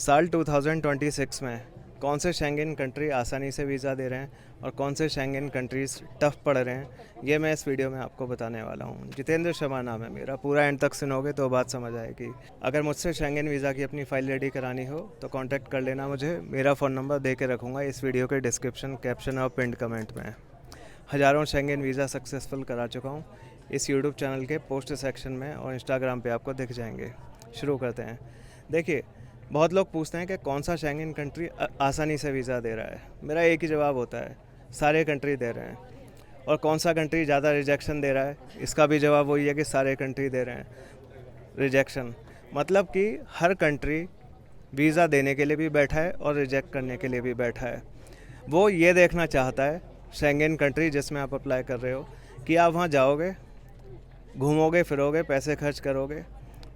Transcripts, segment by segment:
साल 2026 में कौन से शेंगेन कंट्री आसानी से वीज़ा दे रहे हैं और कौन से शेंगेन कंट्रीज़ टफ़ पड़ रहे हैं, ये मैं इस वीडियो में आपको बताने वाला हूँ। जितेंद्र शर्मा नाम है मेरा। पूरा एंड तक सुनोगे तो बात समझ आएगी। अगर मुझसे शेंगेन वीज़ा की अपनी फ़ाइल रेडी करानी हो तो कांटेक्ट कर लेना मुझे। मेरा फ़ोन नंबर दे के रखूँगा इस वीडियो के डिस्क्रिप्शन, कैप्शन और पिंड कमेंट में। हज़ारों शेंगेन वीज़ा सक्सेसफुल करा चुका हूँ। इस यूट्यूब चैनल के पोस्ट सेक्शन में और इंस्टाग्राम पे आपको दिख जाएंगे। शुरू करते हैं। देखिए, बहुत लोग पूछते हैं कि कौन सा शेंगेन कंट्री आसानी से वीज़ा दे रहा है। मेरा एक ही जवाब होता है, सारे कंट्री दे रहे हैं। और कौन सा कंट्री ज़्यादा रिजेक्शन दे रहा है, इसका भी जवाब वही है कि सारे कंट्री दे रहे हैं रिजेक्शन। मतलब कि हर कंट्री वीज़ा देने के लिए भी बैठा है और रिजेक्ट करने के लिए भी बैठा है। वो ये देखना चाहता है, शेंगेन कंट्री जिसमें आप अप्लाई कर रहे हो, कि आप वहाँ जाओगे, घूमोगे फिरोगे, पैसे खर्च करोगे,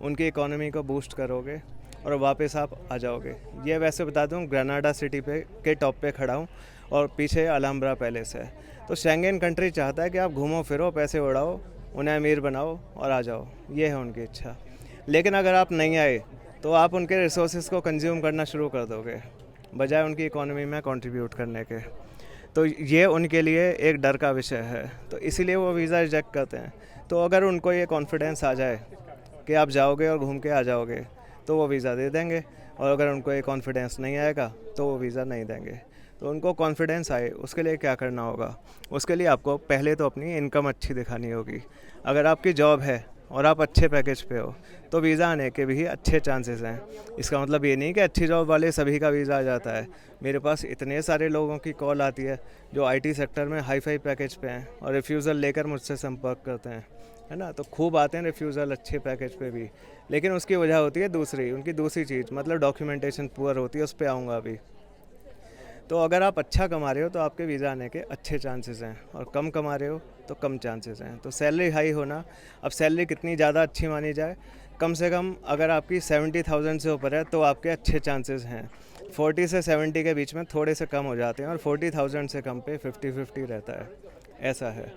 उनकी इकोनॉमी को बूस्ट करोगे और वापस आप आ जाओगे। ये वैसे बता दूं, ग्रेनाडा सिटी पे के टॉप पे खड़ा हूँ और पीछे अलहम्ब्रा पैलेस है। तो शेंगेन कंट्री चाहता है कि आप घूमो फिरो, पैसे उड़ाओ, उन्हें अमीर बनाओ और आ जाओ। ये है उनकी इच्छा। लेकिन अगर आप नहीं आए तो आप उनके रिसोर्सेज को कंज्यूम करना शुरू कर दोगे, बजाय उनकी इकोनॉमी में कंट्रीब्यूट करने के। तो ये उनके लिए एक डर का विषय है, तो इसीलिए वो वीज़ा रिजेक्ट करते हैं। तो अगर उनको ये कॉन्फिडेंस आ जाए कि आप जाओगे और घूम के आ जाओगे, तो वो वीज़ा दे देंगे। और अगर उनको ये कॉन्फिडेंस नहीं आएगा तो वो वीज़ा नहीं देंगे। तो उनको कॉन्फिडेंस आए, उसके लिए क्या करना होगा? उसके लिए आपको पहले तो अपनी इनकम अच्छी दिखानी होगी। अगर आपकी जॉब है और आप अच्छे पैकेज पे हो तो वीज़ा आने के भी अच्छे चांसेस हैं। इसका मतलब ये नहीं कि अच्छी जॉब वाले सभी का वीज़ा आ जाता है। मेरे पास इतने सारे लोगों की कॉल आती है जो आईटी सेक्टर में हाई फाई पैकेज पे हैं और रिफ्यूज़ल लेकर मुझसे संपर्क करते हैं, है ना। तो खूब आते हैं रिफ्यूज़ल अच्छे पैकेज पे भी, लेकिन उसकी वजह होती है दूसरी, उनकी दूसरी चीज़, मतलब डॉक्यूमेंटेशन पुअर होती है। उस पर आऊँगा अभी। तो अगर आप अच्छा कमा रहे हो तो आपके वीज़ा आने के अच्छे चांसेस हैं, और कम कमा रहे हो तो कम चांसेस हैं। तो सैलरी हाई होना, अब सैलरी कितनी ज़्यादा अच्छी मानी जाए, कम से कम अगर आपकी 70,000 से ऊपर है तो आपके अच्छे चांसेस हैं। 40 से 70 के बीच में थोड़े से कम हो जाते हैं और 40,000 से कम पे 50-50 रहता है। ऐसा है,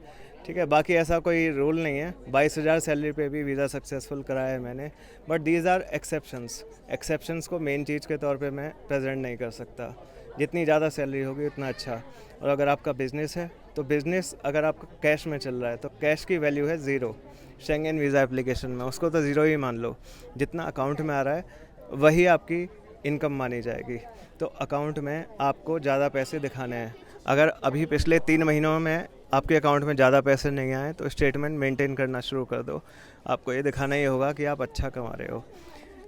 ठीक है। बाकी ऐसा कोई रूल नहीं है। 22,000 सैलरी पे भी वीज़ा सक्सेसफुल कराया है मैंने। बट दीज आर एक्सेप्शंस को मेन चीज़ के तौर पे मैं प्रेजेंट नहीं कर सकता। जितनी ज़्यादा सैलरी होगी उतना अच्छा। और अगर आपका बिज़नेस है तो बिज़नेस अगर आपका कैश में चल रहा है तो कैश की वैल्यू है ज़ीरो। शेंगेन वीज़ा एप्लीकेशन में उसको तो ज़ीरो ही मान लो। जितना अकाउंट में आ रहा है वही आपकी इनकम मानी जाएगी। तो अकाउंट में आपको ज़्यादा पैसे दिखाने हैं। अगर अभी पिछले 3 महीनों में आपके अकाउंट में ज़्यादा पैसे नहीं आए तो स्टेटमेंट मेंटेन करना शुरू कर दो। आपको ये दिखाना ही होगा कि आप अच्छा कमा रहे हो।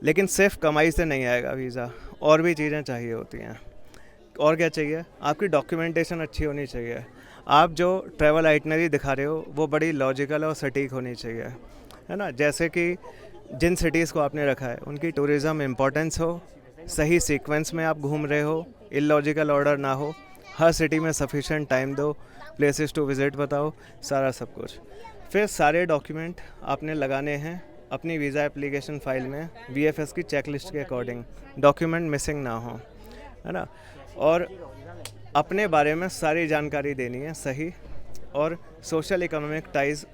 लेकिन सिर्फ कमाई से नहीं आएगा वीज़ा, और भी चीज़ें चाहिए होती हैं। और क्या चाहिए? आपकी डॉक्यूमेंटेशन अच्छी होनी चाहिए। आप जो ट्रैवल आइटनरी दिखा रहे हो वो बड़ी लॉजिकल और सटीक होनी चाहिए, है ना। जैसे कि जिन सिटीज़ को आपने रखा है उनकी टूरिज़्म इम्पोर्टेंस हो, सही सीक्वेंस में आप घूम रहे हो, इलॉजिकल ऑर्डर ना हो, हर सिटी में सफिशेंट टाइम दो, प्लेसेस टू विज़िट बताओ, सारा सब कुछ। फिर सारे डॉक्यूमेंट आपने लगाने हैं अपनी वीज़ा एप्लीकेशन फ़ाइल में वीएफएस की चेकलिस्ट के अकॉर्डिंग। डॉक्यूमेंट मिसिंग ना हो, है ना। और अपने बारे में सारी जानकारी देनी है सही, और सोशल इकोनॉमिक टाइज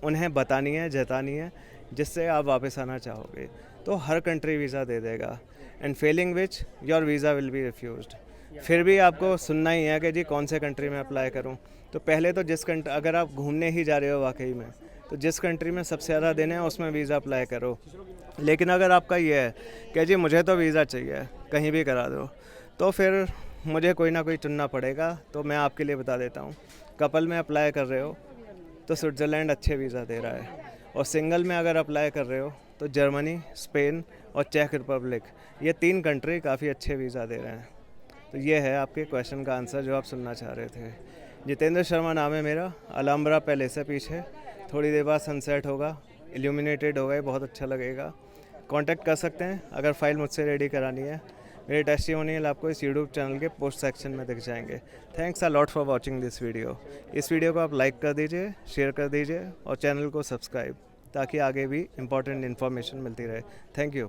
उन्हें बतानी है, जतानी है, जिससे आप वापस आना चाहोगे। तो हर कंट्री वीज़ा दे देगा, and Fehling which your visa will be refused. फिर भी आपको सुनना ही है कि जी कौन से कंट्री में अप्लाई करूं। तो पहले तो जिस कंट्री, अगर आप घूमने ही जा रहे हो वाकई में, तो जिस कंट्री में सबसे ज़्यादा देने हैं उसमें वीज़ा अप्लाई करो। लेकिन अगर आपका ये है कि जी मुझे तो वीज़ा चाहिए, कहीं भी करा दो, तो फिर मुझे कोई ना कोई चुनना पड़ेगा। तो मैं आपके लिए बता देता हूँ, कपल में अप्लाई कर रहे हो तो स्विट्ज़रलैंड अच्छे वीज़ा दे रहा है, और सिंगल में अगर अप्लाई कर रहे हो तो जर्मनी, स्पेन और चेक रिपब्लिक, ये 3 कंट्री काफ़ी अच्छे वीज़ा दे रहे हैं। तो ये है आपके क्वेश्चन का आंसर जो आप सुनना चाह रहे थे। जितेंद्र शर्मा नाम है मेरा। अलहम्ब्रा पैलेस है पीछे। थोड़ी देर बाद सनसेट होगा, इल्यूमिनेटेड होगा, ये बहुत अच्छा लगेगा। कांटेक्ट कर सकते हैं अगर फ़ाइल मुझसे रेडी करानी है। मेरे टेस्टिमोनियल आपको इस यूट्यूब चैनल के पोस्ट सेक्शन में दिख जाएंगे। Thanks a lot for watching this video. इस वीडियो को आप लाइक कर दीजिए, शेयर कर दीजिए और चैनल को सब्सक्राइब, ताकि आगे भी इंपॉर्टेंट इन्फॉर्मेशन मिलती रहे। Thank you.